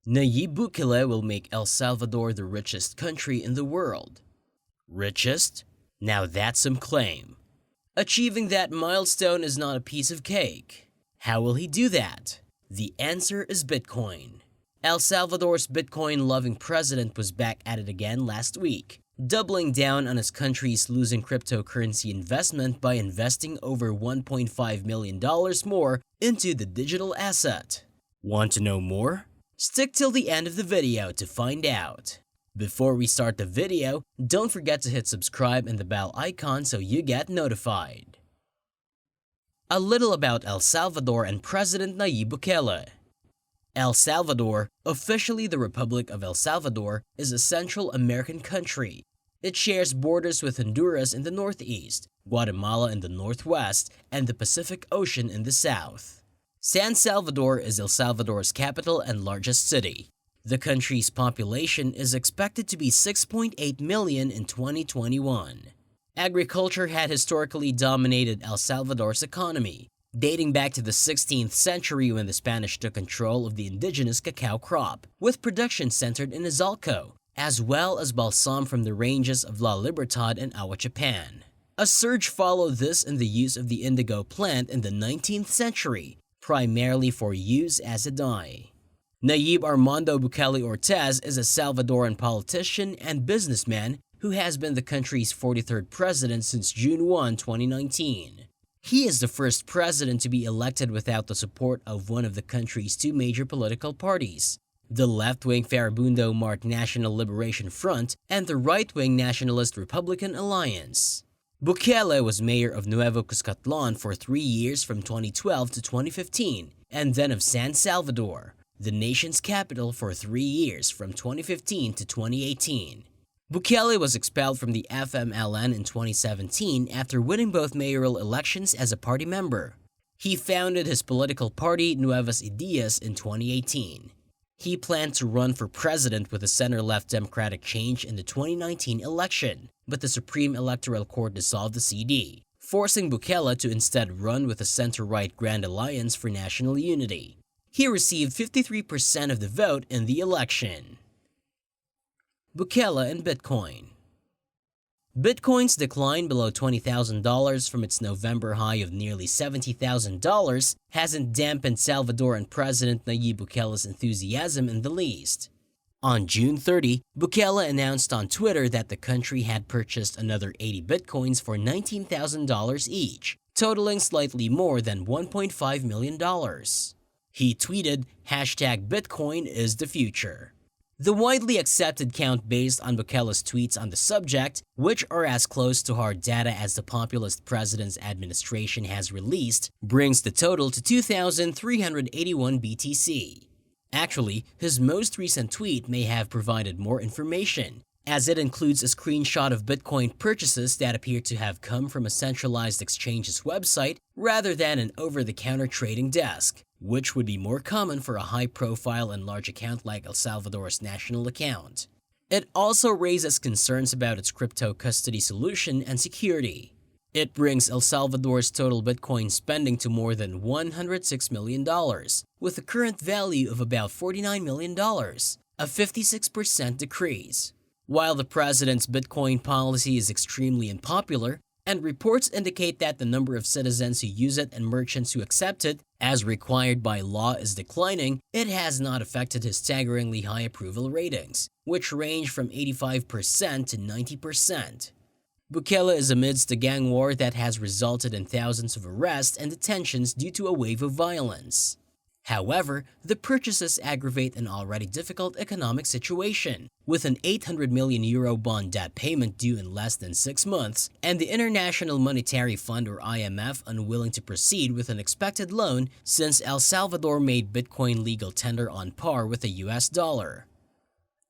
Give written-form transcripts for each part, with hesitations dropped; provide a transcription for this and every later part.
Nayib Bukele will make El Salvador the richest country in the world. Richest? Now that's some claim. Achieving that milestone is not a piece of cake. How will he do that? The answer is Bitcoin. El Salvador's Bitcoin-loving president was back at it again last week, doubling down on his country's losing cryptocurrency investment by investing over $1.5 million more into the digital asset. Want to know more? Stick till the end of the video to find out. Before we start the video, don't forget to hit subscribe and the bell icon so you get notified. A little about El Salvador and President Nayib Bukele. El Salvador, officially the Republic of El Salvador, is a Central American country. It shares borders with Honduras in the northeast, Guatemala in the northwest, and the Pacific Ocean in the south. San Salvador is El Salvador's capital and largest city. The country's population is expected to be 6.8 million in 2021. Agriculture had historically dominated El Salvador's economy, dating back to the 16th century when the Spanish took control of the indigenous cacao crop, with production centered in Izalco, as well as balsam from the ranges of La Libertad and Ahuachapan. A surge followed this in the use of the indigo plant in the 19th century, primarily for use as a dye. Nayib Armando Bukele Ortiz is a Salvadoran politician and businessman who has been the country's 43rd president since June 1, 2019. He is the first president to be elected without the support of one of the country's two major political parties, the left-wing Farabundo Mark National Liberation Front and the right-wing Nationalist Republican Alliance. Bukele was mayor of Nuevo Cuscatlan for 3 years from 2012 to 2015, and then of San Salvador, the nation's capital, for 3 years from 2015 to 2018. Bukele was expelled from the FMLN in 2017 after winning both mayoral elections as a party member. He founded his political party Nuevas Ideas in 2018. He planned to run for president with a center-left Democratic change in the 2019 election, but the Supreme Electoral Court dissolved the CD, forcing Bukele to instead run with a center-right Grand Alliance for National Unity. He received 53% of the vote in the election. Bukele and Bitcoin. Bitcoin's decline below $20,000 from its November high of nearly $70,000 hasn't dampened Salvadoran President Nayib Bukele's enthusiasm in the least. On June 30, Bukele announced on Twitter that the country had purchased another 80 Bitcoins for $19,000 each, totaling slightly more than $1.5 million. He tweeted, "Bitcoin is the future." The widely accepted count based on Bukele's tweets on the subject, which are as close to hard data as the populist president's administration has released, brings the total to 2,381 BTC. Actually, his most recent tweet may have provided more information, as it includes a screenshot of Bitcoin purchases that appear to have come from a centralized exchange's website rather than an over-the-counter trading desk, which would be more common for a high-profile and large account like El Salvador's national account. It also raises concerns about its crypto custody solution and security. It brings El Salvador's total Bitcoin spending to more than $106 million, with a current value of about $49 million, a 56% decrease. While the president's Bitcoin policy is extremely unpopular, and reports indicate that the number of citizens who use it and merchants who accept it, as required by law, is declining, it has not affected his staggeringly high approval ratings, which range from 85% to 90%. Bukele is amidst a gang war that has resulted in thousands of arrests and detentions due to a wave of violence. However, the purchases aggravate an already difficult economic situation, with an €800 million bond debt payment due in less than 6 months, and the International Monetary Fund or IMF unwilling to proceed with an expected loan since El Salvador made Bitcoin legal tender on par with the US dollar.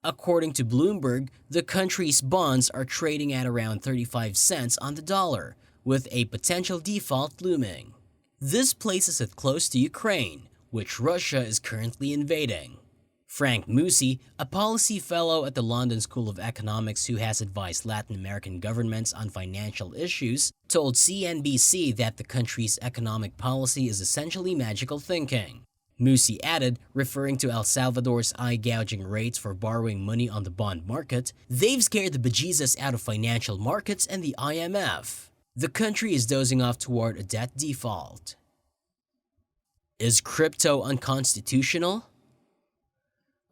According to Bloomberg, the country's bonds are trading at around 35 cents on the dollar, with a potential default looming. This places it close to Ukraine, which Russia is currently invading. Frank Musi, a policy fellow at the London School of Economics who has advised Latin American governments on financial issues, told CNBC that the country's economic policy is essentially magical thinking. Musi added, referring to El Salvador's eye-gouging rates for borrowing money on the bond market, "They've scared the bejesus out of financial markets and the IMF. The country is dozing off toward a debt default." Is crypto unconstitutional?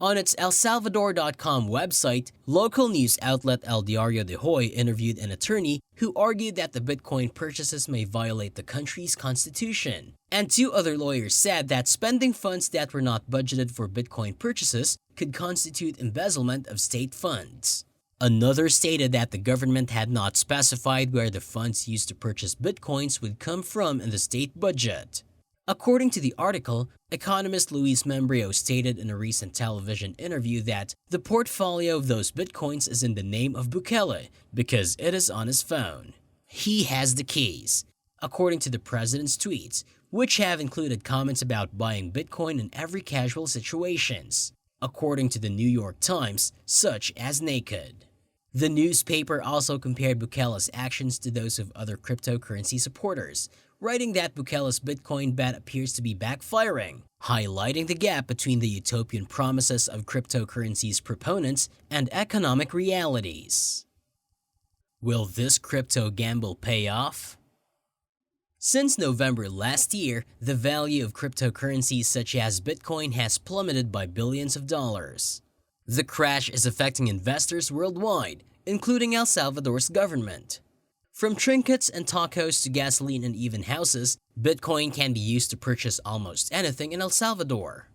On its elsalvador.com website, local news outlet El Diario de Hoy interviewed an attorney who argued that the Bitcoin purchases may violate the country's constitution. And two other lawyers said that spending funds that were not budgeted for Bitcoin purchases could constitute embezzlement of state funds. Another stated that the government had not specified where the funds used to purchase Bitcoins would come from in the state budget. According to the article, economist Luis Membrio stated in a recent television interview that the portfolio of those Bitcoins is in the name of Bukele because it is on his phone. He has the keys, according to the president's tweets, which have included comments about buying Bitcoin in every casual situations, according to the New York Times, such as naked. The newspaper also compared Bukele's actions to those of other cryptocurrency supporters, writing that Bukele's Bitcoin bet appears to be backfiring, highlighting the gap between the utopian promises of cryptocurrency's proponents and economic realities. Will this crypto gamble pay off? Since November last year, the value of cryptocurrencies such as Bitcoin has plummeted by billions of dollars. The crash is affecting investors worldwide, including El Salvador's government. From trinkets and tacos to gasoline and even houses, Bitcoin can be used to purchase almost anything in El Salvador.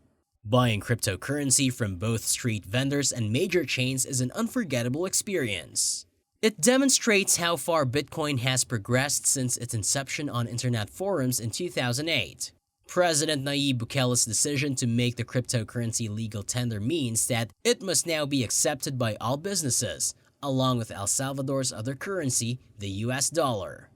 Buying cryptocurrency from both street vendors and major chains is an unforgettable experience. It demonstrates how far Bitcoin has progressed since its inception on internet forums in 2008. President Nayib Bukele's decision to make the cryptocurrency legal tender means that it must now be accepted by all businesses, along with El Salvador's other currency, the US dollar.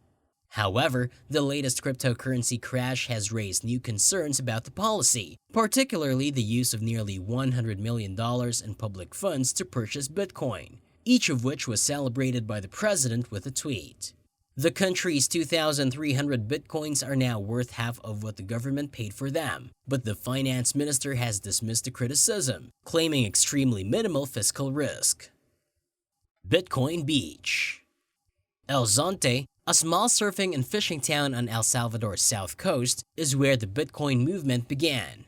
However, the latest cryptocurrency crash has raised new concerns about the policy, particularly the use of nearly $100 million in public funds to purchase Bitcoin, each of which was celebrated by the president with a tweet. The country's 2,300 Bitcoins are now worth half of what the government paid for them, but the finance minister has dismissed the criticism, claiming extremely minimal fiscal risk. Bitcoin Beach. El Zonte, a small surfing and fishing town on El Salvador's south coast, is where the Bitcoin movement began.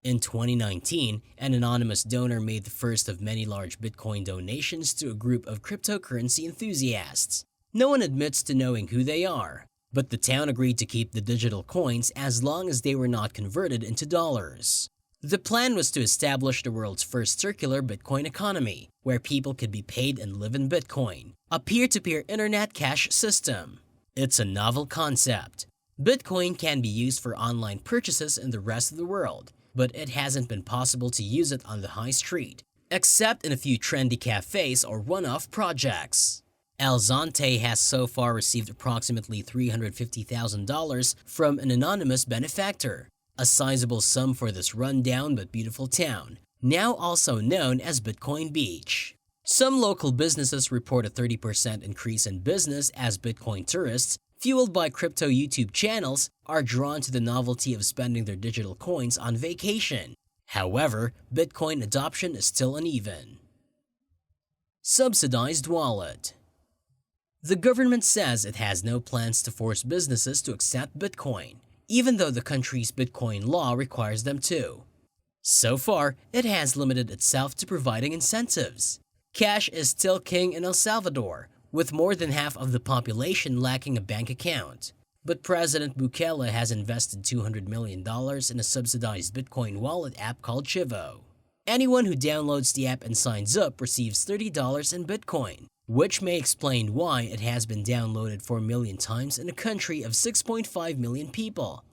In 2019, an anonymous donor made the first of many large Bitcoin donations to a group of cryptocurrency enthusiasts. No one admits to knowing who they are, but the town agreed to keep the digital coins as long as they were not converted into dollars. The plan was to establish the world's first circular Bitcoin economy, where people could be paid and live in Bitcoin, a peer-to-peer internet cash system. It's a novel concept. Bitcoin can be used for online purchases in the rest of the world, but it hasn't been possible to use it on the high street, except in a few trendy cafes or one-off projects. El Zonte has so far received approximately $350,000 from an anonymous benefactor, a sizable sum for this run-down but beautiful town, now also known as Bitcoin Beach. Some local businesses report a 30% increase in business as Bitcoin tourists, fueled by crypto YouTube channels, are drawn to the novelty of spending their digital coins on vacation. However, Bitcoin adoption is still uneven. Subsidized Wallet. The government says it has no plans to force businesses to accept Bitcoin, even though the country's Bitcoin law requires them to. So far, it has limited itself to providing incentives. Cash is still king in El Salvador, with more than half of the population lacking a bank account. But President Bukele has invested $200 million in a subsidized Bitcoin wallet app called Chivo. Anyone who downloads the app and signs up receives $30 in Bitcoin, which may explain why it has been downloaded 4 million times in a country of 6.5 million people.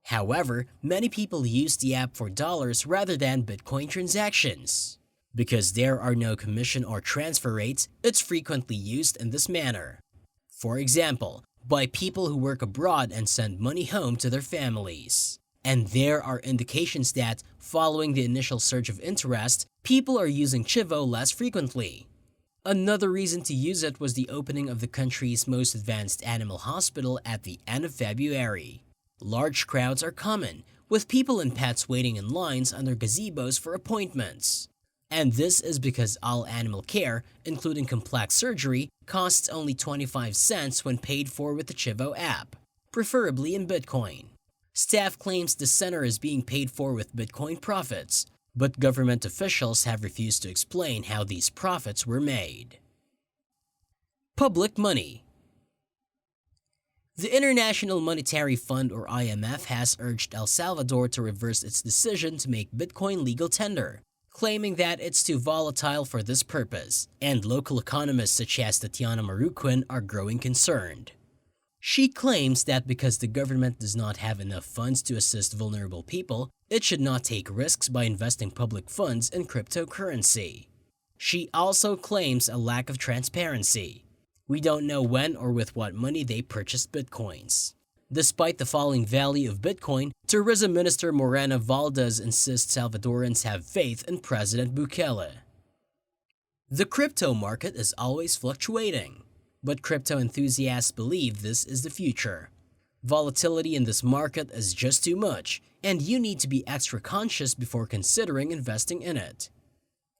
However, many people use the app for dollars rather than Bitcoin transactions. Because there are no commission or transfer rates, it's frequently used in this manner. For example, by people who work abroad and send money home to their families. And there are indications that, following the initial surge of interest, people are using Chivo less frequently. Another reason to use it was the opening of the country's most advanced animal hospital at the end of February. Large crowds are common, with people and pets waiting in lines under gazebos for appointments. And this is because all animal care, including complex surgery, costs only 25 cents when paid for with the Chivo app, preferably in Bitcoin. Staff claims the center is being paid for with Bitcoin profits, but government officials have refused to explain how these profits were made. Public money. The International Monetary Fund, or IMF, has urged El Salvador to reverse its decision to make Bitcoin legal tender, claiming that it's too volatile for this purpose, and local economists such as Tatiana Maruquin are growing concerned. She claims that because the government does not have enough funds to assist vulnerable people, it should not take risks by investing public funds in cryptocurrency. She also claims a lack of transparency. We don't know when or with what money they purchased Bitcoins. Despite the falling value of Bitcoin, Tourism Minister Morena Valdez insists Salvadorans have faith in President Bukele. The crypto market is always fluctuating, but crypto enthusiasts believe this is the future. Volatility in this market is just too much, and you need to be extra conscious before considering investing in it.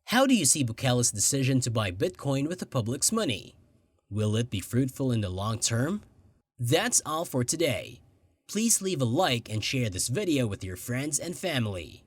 How do you see Bukele's decision to buy Bitcoin with the public's money? Will it be fruitful in the long term? That's all for today. Please leave a like and share this video with your friends and family.